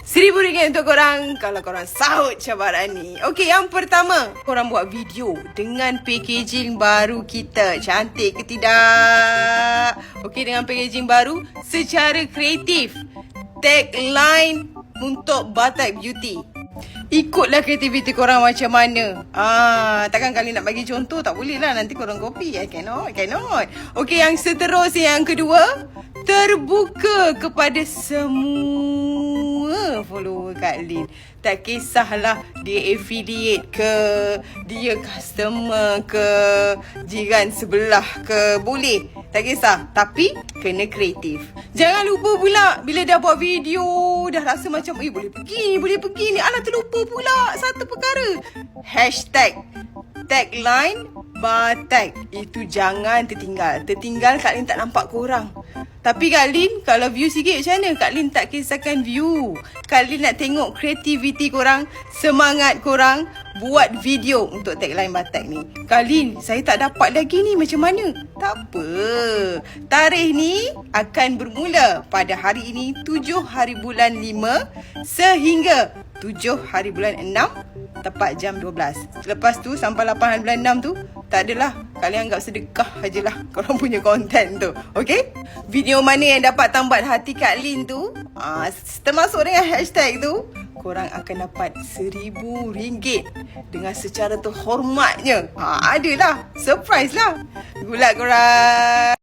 RM1,000 untuk korang kalau korang sahut cabaran ni. Okey, yang pertama, korang buat video dengan packaging baru kita. Cantik ke tidak? Okey, dengan packaging baru secara kreatif. Tagline untuk Batik Beauty. Ikutlah kreativiti korang macam mana. Takkan kali nak bagi contoh, tak boleh lah. Nanti korang copy. I cannot. Okey, yang seterusnya, yang kedua, terbuka kepada semua follower Kak Lin. Tak kisahlah dia affiliate ke, dia customer ke, jiran sebelah ke, boleh. Tak kisah. Tapi kena kreatif. Jangan lupa pula bila dah buat video, dah rasa macam boleh pergi ni. Alah, terlupa pula satu perkara. Hashtag tagline Batik. Itu jangan tertinggal. Tertinggal Kak Lin tak nampak korang. Tapi Kak Lin kalau view sikit macam mana? Kak Lin tak kisahkan view. Kak Lin nak tengok kreativiti korang, semangat korang buat video untuk tagline Batik ni. Kak Lin, saya tak dapat lagi ni, macam mana? Tak apa. Tarikh ni akan bermula pada hari ini 7 hari bulan 5 sehingga 7 hari bulan 6 tepat jam 12. Lepas tu sampai 8 hari bulan 6 tu tak adalah. Kalian anggap sedekah ajalah korang punya konten tu. Okay? Video mana yang dapat tambat hati Kak Lin tu, termasuk dengan hashtag tu, korang akan dapat RM1,000 dengan secara terhormatnya. Adalah. Surprise lah. Good luck korang.